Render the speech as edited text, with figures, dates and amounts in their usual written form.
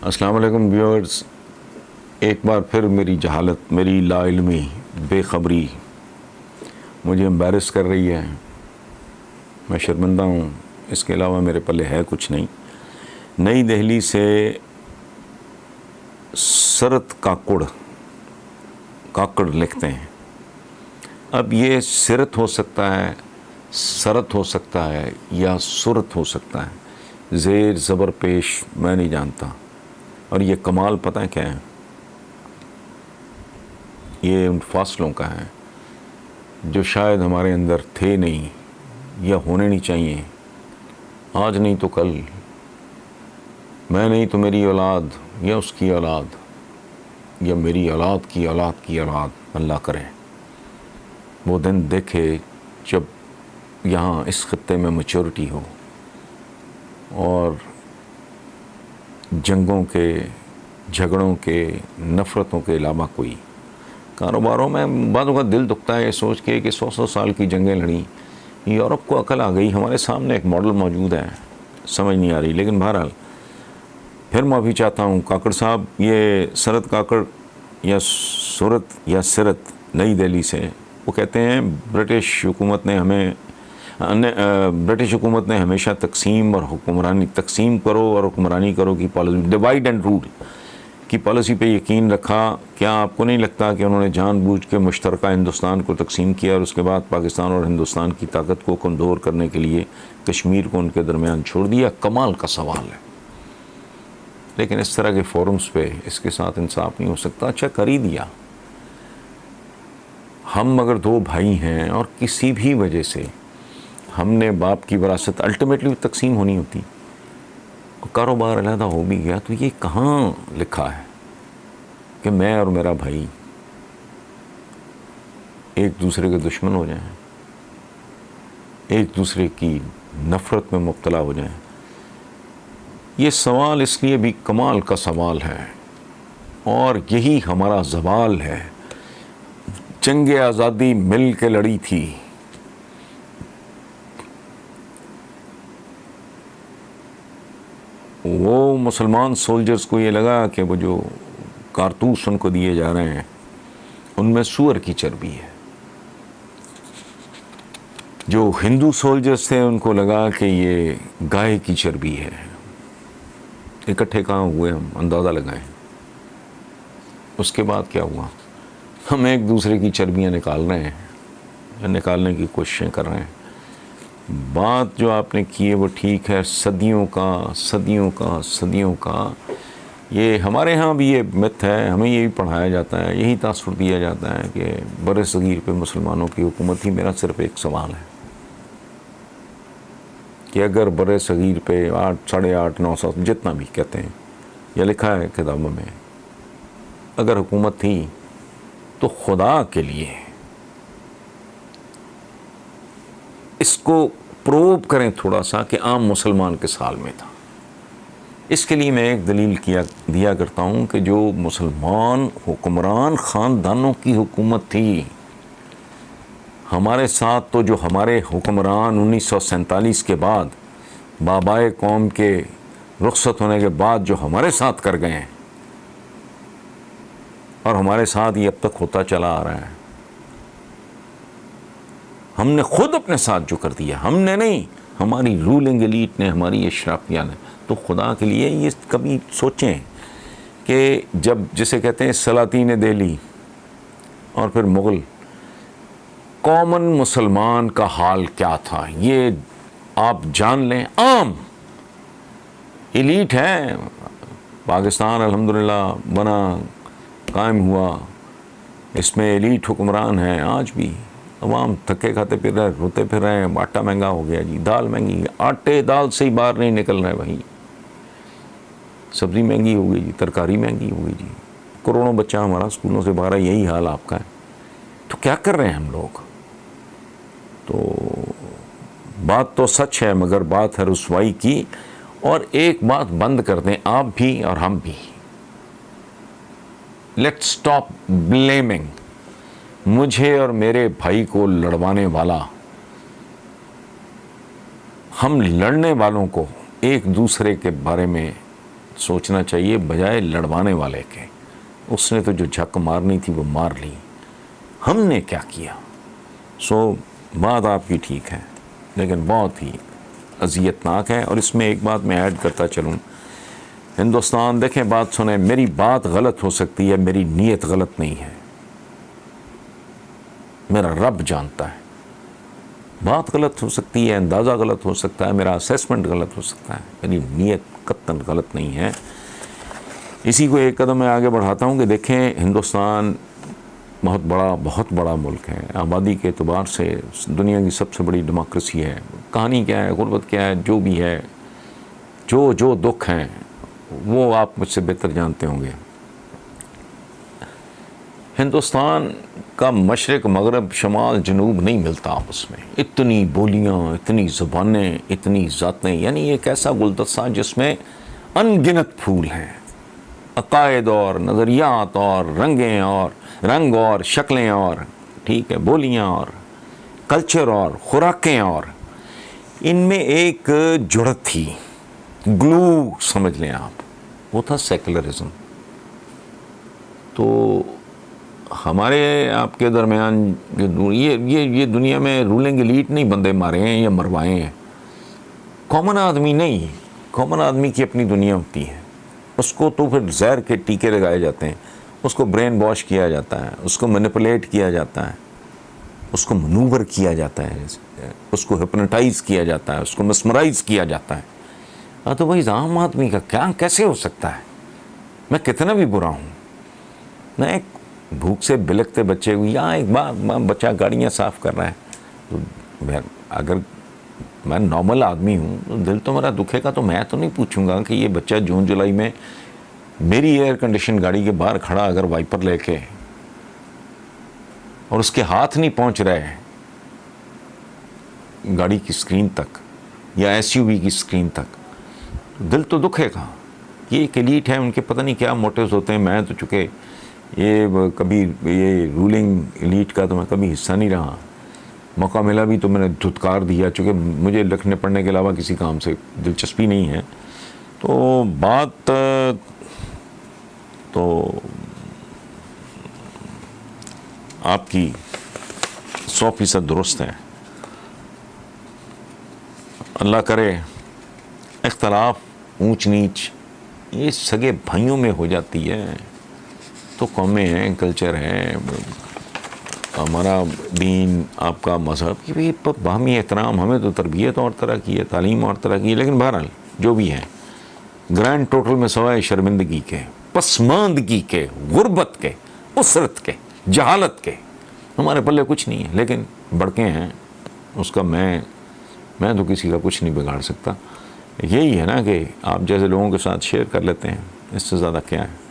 السلام علیکم ویورز، ایک بار پھر میری جہالت، میری لا علمی، بے خبری مجھے امبیرس کر رہی ہے. میں شرمندہ ہوں، اس کے علاوہ میرے پلے ہے کچھ نہیں. نئی دہلی سے سرت کاکڑ لکھتے ہیں. اب یہ سرت ہو سکتا ہے، سرت ہو سکتا ہے یا سرت ہو سکتا ہے، زیر زبر پیش میں نہیں جانتا. اور یہ کمال پتہ ہے کیا ہے؟ یہ ان فاصلوں کا ہے جو شاید ہمارے اندر تھے نہیں یا ہونے نہیں چاہیے. آج نہیں تو کل، میں نہیں تو میری اولاد یا اس کی اولاد یا میری اولاد کی اولاد کی اولاد، اللہ کرے وہ دن دیکھے جب یہاں اس خطے میں میچورٹی ہو اور جنگوں کے، جھگڑوں کے، نفرتوں کے علاوہ کوئی کاروباروں میں بعضوں کا دل دکھتا ہے یہ سوچ کے کہ 100 سال کی جنگیں لڑیں. یورپ کو عقل آ گئی، ہمارے سامنے ایک ماڈل موجود ہے، سمجھ نہیں آ رہی. لیکن بہرحال پھر معافی چاہتا ہوں کاکڑ صاحب. یہ سرت کاکڑ یا سورت یا سرت نئی دہلی سے، وہ کہتے ہیں برٹش حکومت نے ہمیشہ تقسیم اور حکمرانی، تقسیم کرو اور حکمرانی کرو کی پالیسی، ڈیوائڈ اینڈ رول کی پالیسی پہ یقین رکھا. کیا آپ کو نہیں لگتا کہ انہوں نے جان بوجھ کے مشترکہ ہندوستان کو تقسیم کیا اور اس کے بعد پاکستان اور ہندوستان کی طاقت کو کمزور کرنے کے لیے کشمیر کو ان کے درمیان چھوڑ دیا؟ کمال کا سوال ہے. لیکن اس طرح کے فورمز پہ اس کے ساتھ انصاف نہیں ہو سکتا. اچھا کر ہی دیا. ہم اگر دو بھائی ہیں اور کسی بھی وجہ سے ہم نے باپ کی وراثت الٹیمیٹلی تقسیم ہونی ہوتی، کاروبار علیحدہ ہو بھی گیا، تو یہ کہاں لکھا ہے کہ میں اور میرا بھائی ایک دوسرے کے دشمن ہو جائیں، ایک دوسرے کی نفرت میں مبتلا ہو جائیں؟ یہ سوال اس لیے بھی کمال کا سوال ہے اور یہی ہمارا زوال ہے. جنگ آزادی مل کے لڑی تھی، وہ مسلمان سولجرز کو یہ لگا کہ وہ جو کارتوس ان کو دیے جا رہے ہیں ان میں سور کی چربی ہے. جو ہندو سولجرز تھے ان کو لگا کہ یہ گائے کی چربی ہے. اکٹھے کہاں ہوئے؟ ہم اندازہ لگائیں. اس کے بعد کیا ہوا؟ ہم ایک دوسرے کی چربیاں نکال رہے ہیں، نکالنے کی کوششیں کر رہے ہیں. بات جو آپ نے کی ہے وہ ٹھیک ہے. صدیوں کا یہ ہمارے ہاں بھی یہ مت ہے، ہمیں یہی پڑھایا جاتا ہے، یہی تاثر دیا جاتا ہے کہ بر صغیر پہ مسلمانوں کی حکومت تھی. میرا صرف ایک سوال ہے کہ اگر بر صغیر پہ 8، 8.5، 900 جتنا بھی کہتے ہیں، یہ لکھا ہے کتابوں میں، اگر حکومت تھی تو خدا کے لیے اس کو پروب کریں تھوڑا سا کہ عام مسلمان کس حال میں تھا. اس کے لیے میں ایک دلیل دیا کرتا ہوں کہ جو مسلمان حکمران خاندانوں کی حکومت تھی، ہمارے ساتھ تو جو ہمارے حکمران 1947 کے بعد بابائے قوم کے رخصت ہونے کے بعد جو ہمارے ساتھ کر گئے ہیں، اور ہمارے ساتھ یہ اب تک ہوتا چلا آ رہا ہے. ہم نے خود اپنے ساتھ جو کر دیا، ہم نے نہیں، ہماری رولنگ ایلیٹ نے، ہماری اشرافیہ نے. تو خدا کے لیے یہ کبھی سوچیں کہ جب جسے کہتے ہیں سلاطین دہلی اور پھر مغل، کامن مسلمان کا حال کیا تھا یہ آپ جان لیں. عام ایلیٹ ہے، پاکستان الحمدللہ بنا، قائم ہوا، اس میں ایلیٹ حکمران ہیں. آج بھی عوام تھکے کھاتے پھر رہے، روتے پھر رہے ہیں. آٹا مہنگا ہو گیا جی، دال مہنگی، آٹے دال سے ہی باہر نہیں نکل رہے بھائی. سبزی مہنگی ہو گئی جی، ترکاری مہنگی ہو گئی جی. کروڑوں بچہ ہمارا اسکولوں سے باہر ہے، یہی حال آپ کا ہے. تو کیا کر رہے ہیں ہم لوگ؟ تو بات تو سچ ہے مگر بات ہے رسوائی کی. اور ایک بات بند کر دیں آپ بھی اور ہم بھی، لیٹس اسٹاپ بلیمنگ. مجھے اور میرے بھائی کو لڑوانے والا، ہم لڑنے والوں کو ایک دوسرے کے بارے میں سوچنا چاہیے بجائے لڑوانے والے کے. اس نے تو جو جھک مارنی تھی وہ مار لی, ہم نے کیا کیا؟ بات آپ کی ٹھیک ہے لیکن بہت ہی اذیتناک ہے. اور اس میں ایک بات میں ایڈ کرتا چلوں, ہندوستان دیکھیں بات سنیں, میری بات غلط ہو سکتی ہے, میری نیت غلط نہیں ہے, میرا رب جانتا ہے. بات غلط ہو سکتی ہے, اندازہ غلط ہو سکتا ہے, میرا اسیسمنٹ غلط ہو سکتا ہے, میری نیت قطعاً غلط نہیں ہے. اسی کو ایک قدم میں آگے بڑھاتا ہوں کہ دیکھیں ہندوستان بہت بڑا ملک ہے, آبادی کے اعتبار سے دنیا کی سب سے بڑی ڈیموکریسی ہے. کہانی کیا ہے, غربت کیا ہے, جو بھی ہے, جو دکھ ہیں وہ آپ مجھ سے بہتر جانتے ہوں گے. ہندوستان کا مشرق مغرب شمال جنوب نہیں ملتا آپس میں. اتنی بولیاں, اتنی زبانیں, اتنی ذاتیں, یعنی ایک ایسا گلدستہ جس میں ان گنت پھول ہیں, عقائد اور نظریات اور رنگ اور شکلیں اور ٹھیک ہے بولیاں اور کلچر اور خوراکیں, اور ان میں ایک جڑت تھی, گلو سمجھ لیں آپ, وہ تھا سیکولرزم. تو ہمارے آپ کے درمیان یہ دنیا میں رولنگ ایلیٹ نہیں بندے مارے ہیں یا مروائے ہیں, کامن آدمی نہیں. کامن آدمی کی اپنی دنیا ہوتی ہے, اس کو تو پھر زہر کے ٹیکے لگائے جاتے ہیں, اس کو برین واش کیا جاتا ہے, اس کو مینیپولیٹ کیا جاتا ہے, اس کو منوور کیا جاتا ہے, اس کو ہپنوٹائز کیا جاتا ہے, اس کو مسمرائز کیا جاتا ہے. تو بھائی عام آدمی کا کیا کیسے ہو سکتا ہے؟ میں کتنا بھی برا ہوں, میں ایک بھوک سے بلکتے بچے کو, یا ایک بچہ گاڑیاں صاف کر رہا ہے, تو اگر میں نارمل آدمی ہوں تو دل تو میرا دکھے گا. تو میں تو نہیں پوچھوں گا کہ یہ بچہ جون جولائی میں میری ایئر کنڈیشن گاڑی کے باہر کھڑا اگر وائپر لے کے اور اس کے ہاتھ نہیں پہنچ رہے گاڑی کی سکرین تک یا ایس یو وی کی سکرین تک, دل تو دکھے گا. یہ ایک ایلیٹ ہے, ان کے پتہ نہیں کیا موٹیوز ہوتے ہیں. میں تو چونکہ کبھی یہ رولنگ ایلیٹ کا تو میں کبھی حصہ نہیں رہا, موقع ملا بھی تو میں نے دھتکار دیا, چونکہ مجھے لکھنے پڑھنے کے علاوہ کسی کام سے دلچسپی نہیں ہے. تو بات تو آپ کی 100% درست ہے. اللہ کرے اختلاف, اونچ نیچ یہ سگے بھائیوں میں ہو جاتی ہے تو قومیں ہیں, کلچر ہے, ہمارا دین, آپ کا مذہب, کہ بھی باہمی احترام. ہمیں تو تربیت اور طرح کی ہے, تعلیم اور طرح کی ہے, لیکن بہرحال جو بھی ہے گرینڈ ٹوٹل میں سوائے شرمندگی کے, پسماندگی کے, غربت کے, اسرت کے, جہالت کے ہمارے پلے کچھ نہیں ہے. لیکن بڑکے ہیں اس کا میں تو کسی کا کچھ نہیں بگاڑ سکتا. یہی ہے نا کہ آپ جیسے لوگوں کے ساتھ شیئر کر لیتے ہیں, اس سے زیادہ کیا ہے.